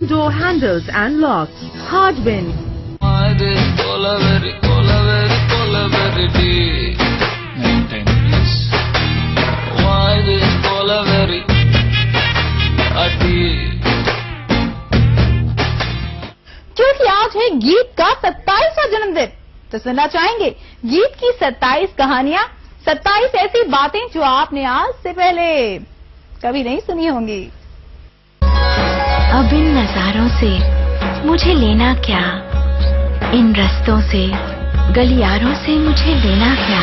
door handles and locks, Hardwin. क्योंकि आज है गीत का 27वां जन्मदिन, तो सुनना चाहेंगे गीत की 27 कहानियां, 27 ऐसी बातें जो आपने आज से पहले कभी नहीं सुनी होंगी। अब इन नजारों से मुझे लेना क्या, इन रस्तों से गलियारों से मुझे लेना क्या।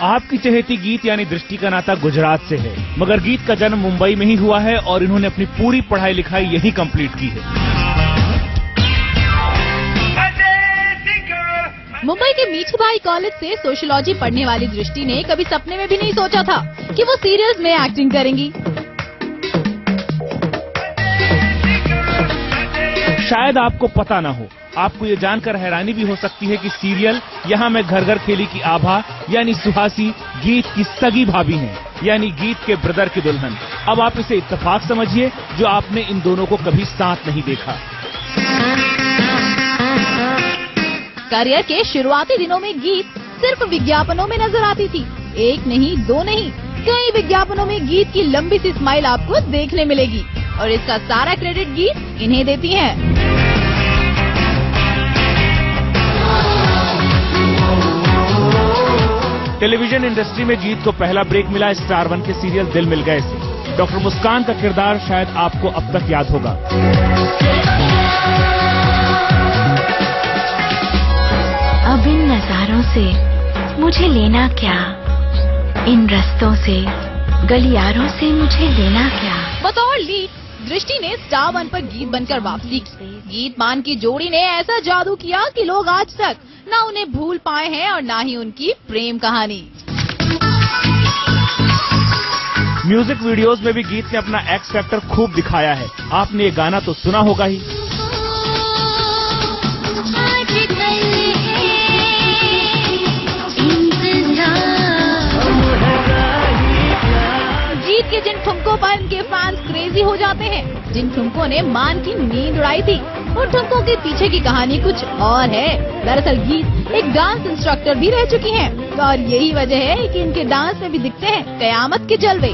आपकी चहेती गीत यानी दृष्टि का नाता गुजरात से है, मगर गीत का जन्म मुंबई में ही हुआ है और इन्होंने अपनी पूरी पढ़ाई लिखाई यहीं कंप्लीट की है। मुंबई के मीठीबाई कॉलेज से सोशियोलॉजी पढ़ने वाली दृष्टि ने कभी सपने में भी नहीं सोचा था कि वो सीरियल्स में एक्टिंग करेंगी। शायद आपको पता न हो, आपको ये जानकर हैरानी भी हो सकती है कि सीरियल यहाँ मैं घर घर खेली की आभा यानी सुहासी गीत की सगी भाभी हैं, यानी गीत के ब्रदर की दुल्हन। अब आप इसे इत्तेफाक समझिए जो आपने इन दोनों को कभी साथ नहीं देखा। करियर के शुरुआती दिनों में गीत सिर्फ विज्ञापनों में नजर आती थी। एक नहीं, दो नहीं, कई विज्ञापनों में गीत की लंबी सी स्माइल आपको देखने मिलेगी और इसका सारा क्रेडिट गीत इन्हें देती हैं। टेलीविजन इंडस्ट्री में गीत को पहला ब्रेक मिला स्टार 1 के सीरियल दिल मिल गए से। डॉक्टर मुस्कान का किरदार शायद आपको अब तक याद होगा। अब इन नजारों से मुझे लेना क्या, इन रस्तों से गलियारों से मुझे लेना क्या। बतौर लीड दृष्टि ने स्टार 1 पर गीत बनकर वापसी की। गीत मान की जोड़ी ने ऐसा जादू किया कि लोग आज तक ना उन्हें भूल पाए हैं और ना ही उनकी प्रेम कहानी। म्यूजिक वीडियोस में भी गीत ने अपना एक्स फैक्टर खूब दिखाया है। आपने ये गाना तो सुना होगा ही। गीत के जिन ठुमकों पर इनके फैंस क्रेजी हो जाते हैं, जिन ठुमकों ने मान की नींद उड़ाई थी, उन ठुमकों के पीछे की कहानी कुछ और है। दरअसल गीत एक डांस इंस्ट्रक्टर भी रह चुकी हैं और यही वजह है कि इनके डांस में भी दिखते हैं कयामत के जलवे।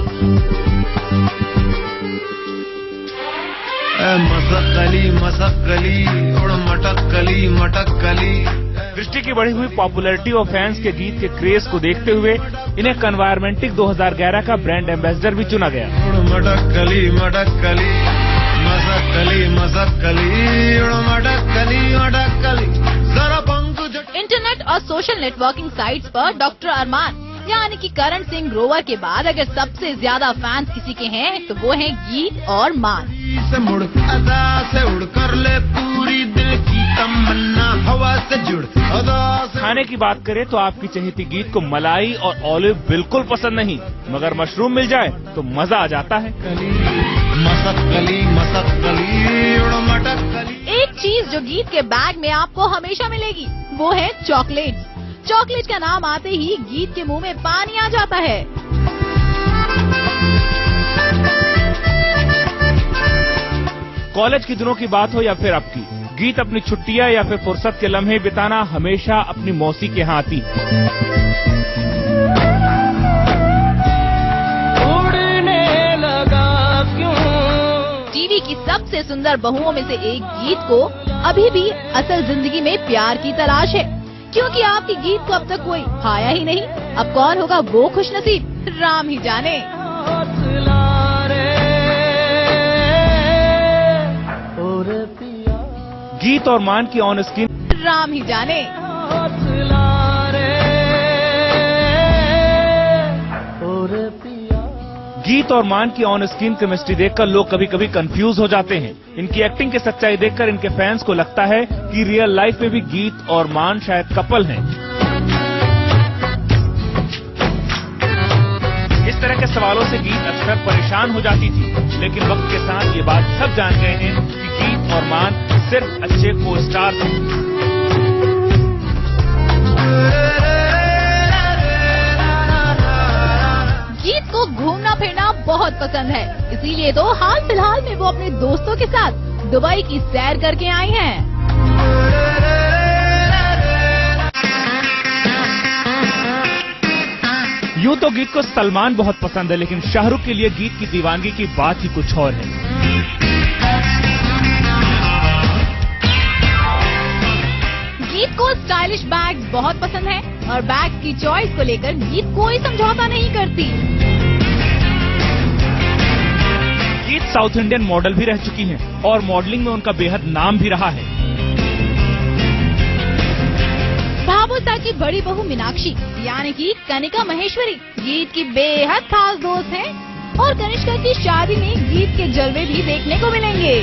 दृष्टि की बढ़ी हुई पॉपुलैरिटी और फैंस के गीत के क्रेज को देखते हुए इन्हें कन्वायरमेंटिक 2011 का ब्रांड एम्बेसडर भी चुना गया। इंटरनेट और सोशल नेटवर्किंग साइट्स पर डॉक्टर अरमान यानी कि करण सिंह ग्रोवर के बाद अगर सबसे ज्यादा फैंस किसी के हैं तो वो हैं गीत और मान। खाने की बात करें तो आपकी चहेती गीत को मलाई और ऑलिव बिल्कुल पसंद नहीं, मगर मशरूम मिल जाए तो मजा आ जाता है। एक चीज जो गीत के बैग में आपको हमेशा मिलेगी वो है चॉकलेट। चॉकलेट का नाम आते ही गीत के मुंह में पानी आ जाता है। कॉलेज के दिनों की बात हो या फिर अब की, गीत अपनी छुट्टियां या फिर फुर्सत के लम्हे बिताना हमेशा अपनी मौसी के यहाँ आती। टीवी की सबसे सुंदर बहुओं में से एक गीत को अभी भी असल जिंदगी में प्यार की तलाश है, क्योंकि आपकी गीत को अब तक कोई पाया ही नहीं। अब कौन होगा वो खुशनसीब, राम ही जाने। गीत और मान की ऑन स्क्रीन राम ही जाने। गीत और मान की ऑन स्क्रीन केमिस्ट्री देखकर लोग कभी कभी कंफ्यूज हो जाते हैं। इनकी एक्टिंग की सच्चाई देखकर इनके फैंस को लगता है कि रियल लाइफ में भी गीत और मान शायद कपल हैं। इस तरह के सवालों से गीत अक्सर परेशान हो जाती थी, लेकिन वक्त के साथ ये बात सब जान गए हैं कि गीत और मान सिर्फ अच्छे को स्टार थे। गीत को घूमना फिरना बहुत पसंद है, इसीलिए तो हाल फिलहाल में वो अपने दोस्तों के साथ दुबई की सैर करके आई हैं। यूं तो गीत को सलमान बहुत पसंद है, लेकिन शाहरुख के लिए गीत की दीवानगी की बात ही कुछ और है। गीत को स्टाइलिश बैग बहुत पसंद है और बैग की चॉइस को लेकर गीत कोई समझौता नहीं करती। गीत साउथ इंडियन मॉडल भी रह चुकी हैं और मॉडलिंग में उनका बेहद नाम भी रहा है। भावुसा की बड़ी बहू मीनाक्षी यानी कि कनिका महेश्वरी गीत की बेहद खास दोस्त हैं और कनिष्का की शादी में गीत के जलवे भी देखने को मिलेंगे।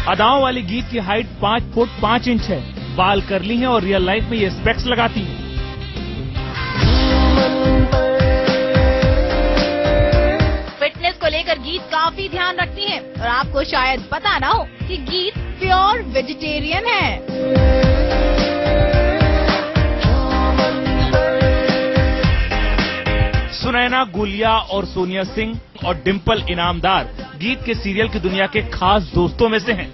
अदाओं वाली गीत की हाइट 5 फुट 5 इंच है, बाल करली हैं और रियल लाइफ में ये स्पेक्स लगाती हैं। फिटनेस को लेकर गीत काफी ध्यान रखती हैं और आपको शायद पता ना हो कि गीत प्योर वेजिटेरियन है। सुनैना गुलिया और सोनिया सिंह और डिम्पल इनामदार गीत के सीरियल की दुनिया के खास दोस्तों में से हैं।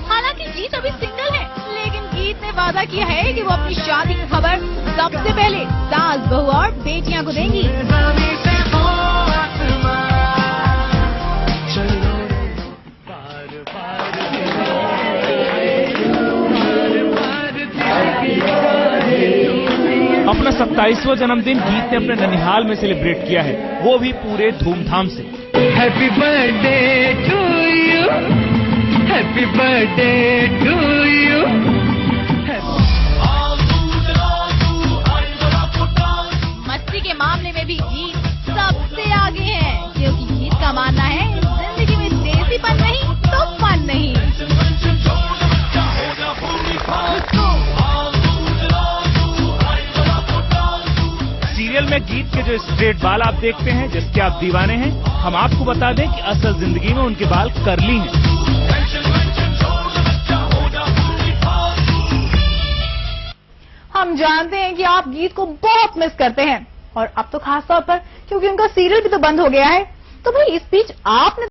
हालांकि गीत अभी सिंगल है, लेकिन गीत ने वादा किया है कि वो अपनी शादी की खबर सबसे पहले सास बहू और बेटियां को देंगी। अपना 27वां जन्मदिन गीत ने अपने ननिहाल में सेलिब्रेट किया है, वो भी पूरे धूमधाम से। Happy birthday to you, happy birthday to you. मस्ती के मामले में भी गीत सबसे आगे है, क्योंकि गीत का मानना है जिंदगी में देसीपन नहीं तो फन नहीं। सीरियल में गीत के जो स्ट्रेट बाल आप देखते हैं, जिसके आप दीवाने हैं, हम आपको बता दें कि असल जिंदगी में उनके बाल कर्ली हैं। हम जानते हैं कि आप गीत को बहुत मिस करते हैं और अब तो खास तौर पर क्योंकि उनका सीरियल भी तो बंद हो गया है। तो भाई इस बीच आपने